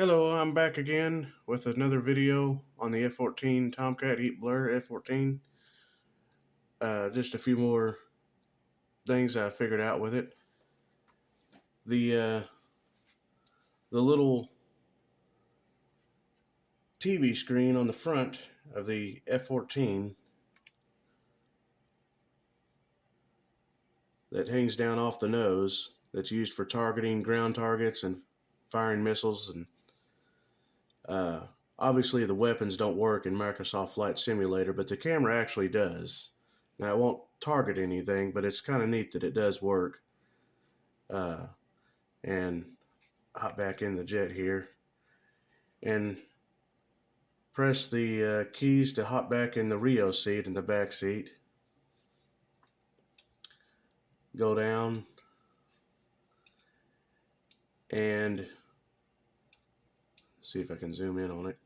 Hello, I'm back again with another video on the F-14 Tomcat Heatblur F-14. Just a few more things I figured out with it. The the little TV screen on the front of the F-14 that hangs down off the nose, that's used for targeting ground targets and firing missiles, and uh, obviously the weapons don't work in Microsoft Flight Simulator, but the camera actually does. Now it won't target anything, but it's kind of neat that it does work. Uh, and hop back in the jet here and press the keys to hop back in the Rio seat in the back seat. Go down and see if I can zoom in on it.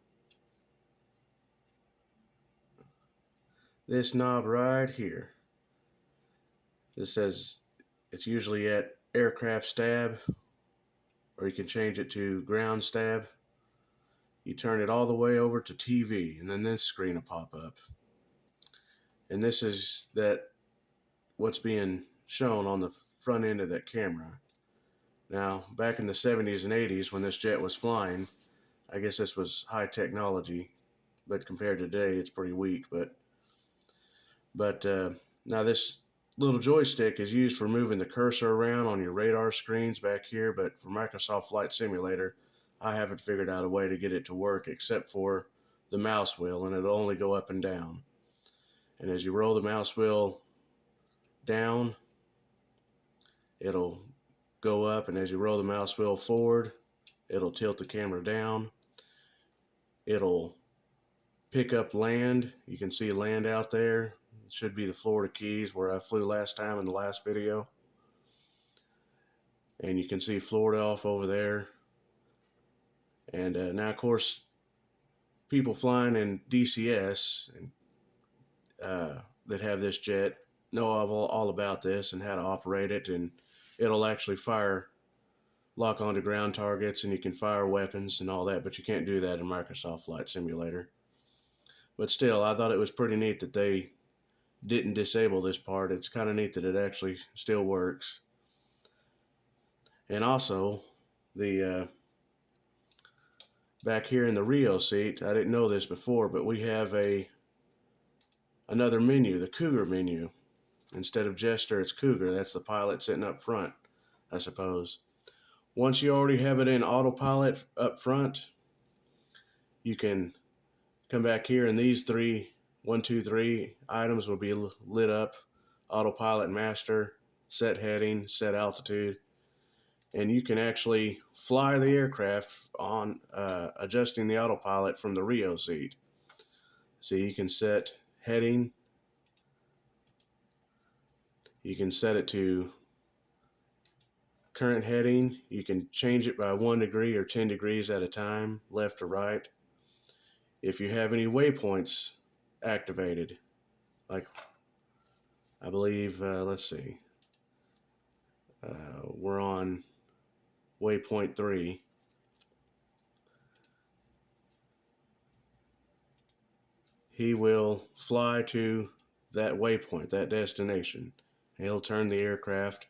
This knob right here, this says it's usually at aircraft stab, or you can change it to ground stab. You turn it all the way over to TV, and then this screen will pop up. And this is what's being shown on the front end of that camera. Now, back in the 70s and 80s when this jet was flying, I guess this was high technology, but compared to today, it's pretty weak. But now this little joystick is used for moving the cursor around on your radar screens back here, but for Microsoft Flight Simulator, I haven't figured out a way to get it to work except for the mouse wheel, and it'll only go up and down. And as you roll the mouse wheel down, it'll go up, and as you roll the mouse wheel forward, it'll tilt the camera down. It'll pick up land. You can see land out there. It should be the Florida Keys where I flew last time in the last video. And you can see Florida off over there. And now, of course, people flying in DCS and, that have this jet know all about this and how to operate it. And it'll actually lock onto ground targets, and you can fire weapons and all that, but you can't do that in Microsoft Flight Simulator. But still, I thought it was pretty neat that they didn't disable this part. It's kind of neat that it actually still works. And also, the back here in the Rio seat, I didn't know this before, but we have another menu, the COUGAR menu. Instead of Jester, it's COUGAR. That's the pilot sitting up front, I suppose. Once you already have it in autopilot up front, you can come back here, and these 1, 2, 3 items will be lit up: autopilot master, set heading, set altitude. And you can actually fly the aircraft on adjusting the autopilot from the Rio seat. So you can set heading. You can set it to current heading. You can change it by 1 degree or 10 degrees at a time, left or right. If you have any waypoints activated, like I believe, let's see, we're on waypoint 3. He will fly to that waypoint, that destination. He'll turn the aircraft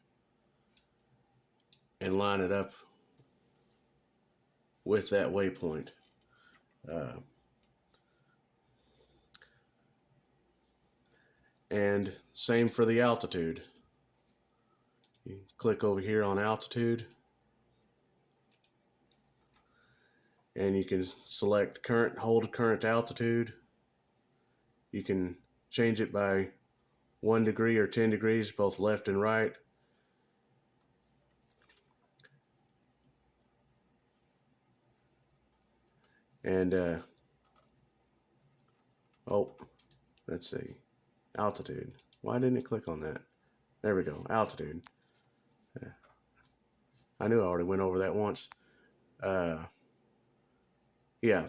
and line it up with that waypoint. And same for the altitude. You click over here on altitude, and you can select hold current altitude. You can change it by 1 degree or 10 degrees, both left and right. And let's see, altitude. Why didn't it click on that? There we go, altitude. I knew I already went over that once. Yeah,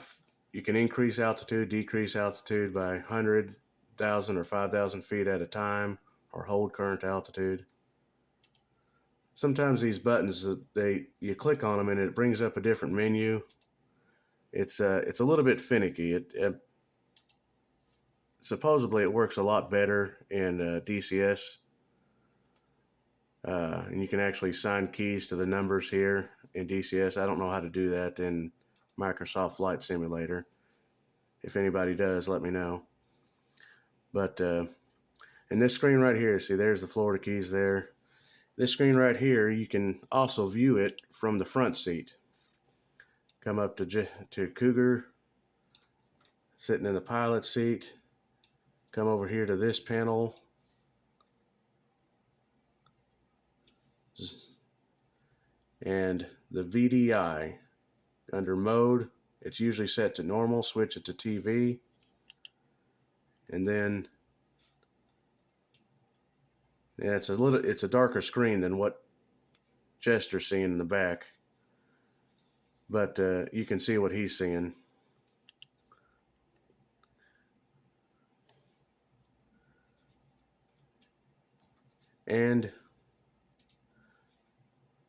you can increase altitude, decrease altitude by 100,000 or 5,000 feet at a time, or hold current altitude. Sometimes these buttons, you click on them and it brings up a different menu. it's a little bit finicky. Supposedly it works a lot better in DCS, and you can actually assign keys to the numbers here in DCS. I don't know how to do that in Microsoft Flight Simulator. If anybody does, let me know. But in this screen right here, see, there's the Florida keys there. This screen right here, you can also view it from the front seat. Come up to Cougar, sitting in the pilot seat. Come over here to this panel. And the VDI, under mode, it's usually set to normal. Switch it to TV. And then, yeah, it's a darker screen than what Chester's seeing in the back. But you can see what he's seeing. And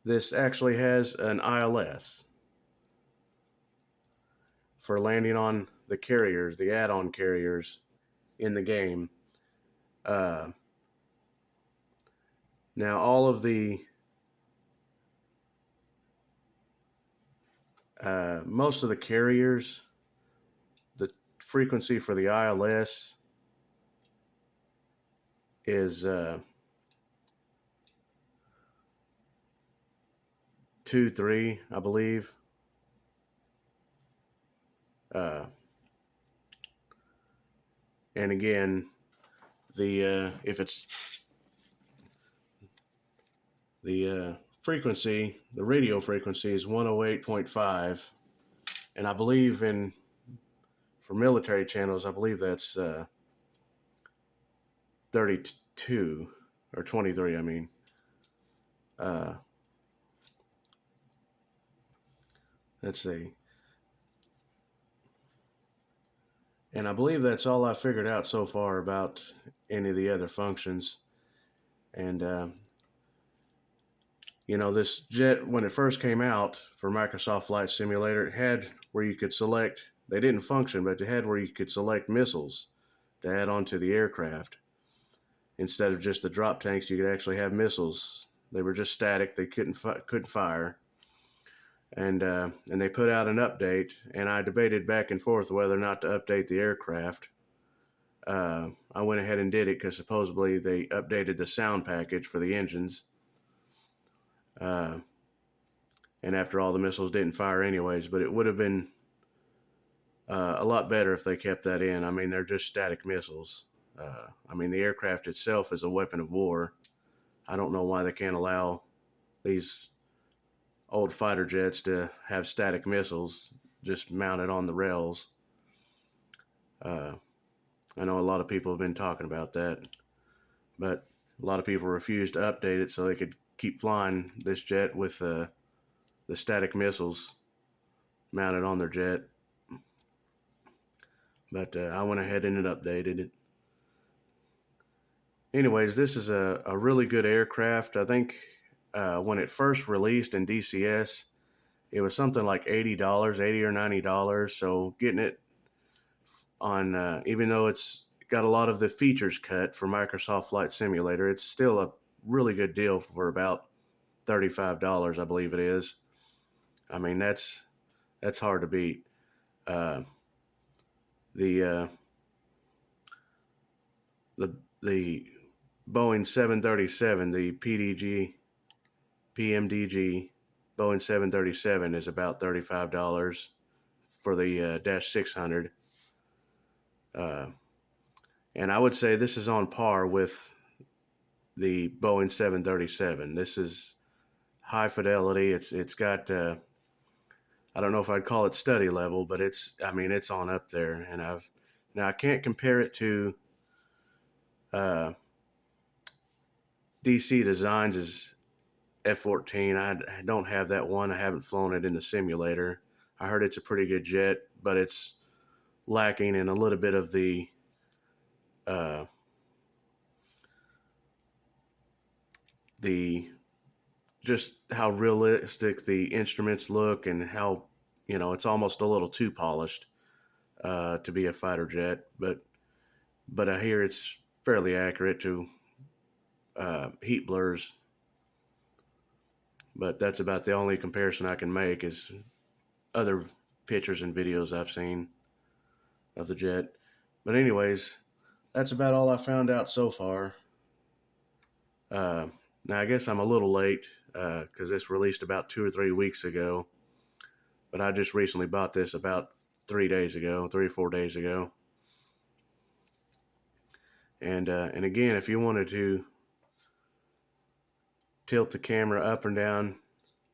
this actually has an ILS for landing on the carriers, the add-on carriers in the game. Now all of the most of the carriers, the frequency for the ILS is 2.3, I believe. And again, if it's the frequency, the radio frequency is 108.5, and I believe for military channels, I believe that's 32 or 23. I mean, let's see. And I believe that's all I figured out so far about any of the other functions. And this jet, when it first came out for Microsoft Flight Simulator, it had where you could select, they didn't function, but it had where you could select missiles to add on to the aircraft. Instead of just the drop tanks, you could actually have missiles. They were just static, they couldn't fire. And they put out an update, and I debated back and forth whether or not to update the aircraft. I went ahead and did it because supposedly they updated the sound package for the engines. And after all, the missiles didn't fire anyways, but it would have been a lot better if they kept that in. I mean, they're just static missiles. I mean, the aircraft itself is a weapon of war. I don't know why they can't allow these old fighter jets to have static missiles just mounted on the rails. I know a lot of people have been talking about that, but a lot of people refused to update it so they could keep flying this jet with the static missiles mounted on their jet. But I went ahead and updated it. Anyways, this is a really good aircraft. I think when it first released in DCS, it was something like $80, $80 or $90. So getting it on, even though it's got a lot of the features cut for Microsoft Flight Simulator, it's still a really good deal for about $35, I believe it is. I mean, that's hard to beat. The Boeing 737, the PMDG Boeing 737 is about $35 for the Dash 600. And I would say this is on par with the Boeing 737. This is high fidelity. It's got I don't know if I'd call it study level, but it's on up there. And I can't compare it to DC Designs' F-14. I don't have that one. I haven't flown it in the simulator. I heard it's a pretty good jet, but it's lacking in a little bit of the just how realistic the instruments look and how it's almost a little too polished to be a fighter jet, but I hear it's fairly accurate to heat blurs. But that's about the only comparison I can make is other pictures and videos I've seen of the jet. But anyways, that's about all I found out so far. Uh, Now I guess I'm a little late because this released about 2 or 3 weeks ago, but I just recently bought this about 3 days ago, 3 or 4 days ago. And again, if you wanted to tilt the camera up and down,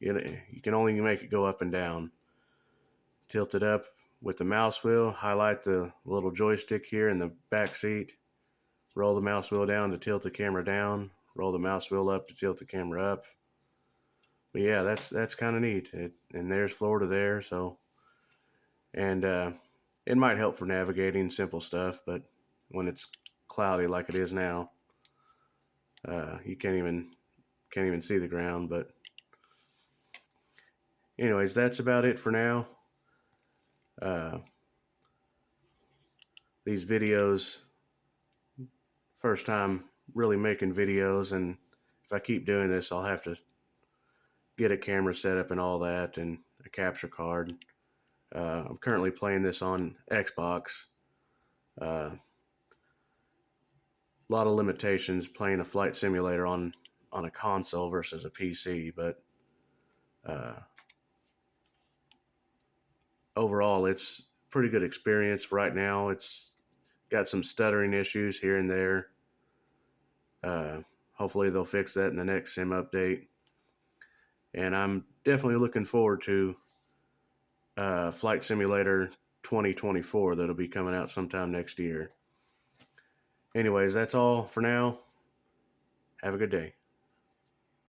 you can only make it go up and down. Tilt it up with the mouse wheel, highlight the little joystick here in the back seat, roll the mouse wheel down to tilt the camera down, roll the mouse wheel up to tilt the camera up. But yeah, that's kind of neat. And there's Florida there, so and it might help for navigating simple stuff, but when it's cloudy like it is now, you can't even see the ground. But anyways, that's about it for now. Uh, these videos, first time really making videos, and if I keep doing this, I'll have to get a camera set up and all that, and a capture card. I'm currently playing this on Xbox. A lot of limitations playing a flight simulator on a console versus a PC, but overall, it's a pretty good experience. Right now, it's got some stuttering issues here and there. Hopefully, they'll fix that in the next sim update. And I'm definitely looking forward to Flight Simulator 2024 that'll be coming out sometime next year. Anyways, that's all for now. Have a good day.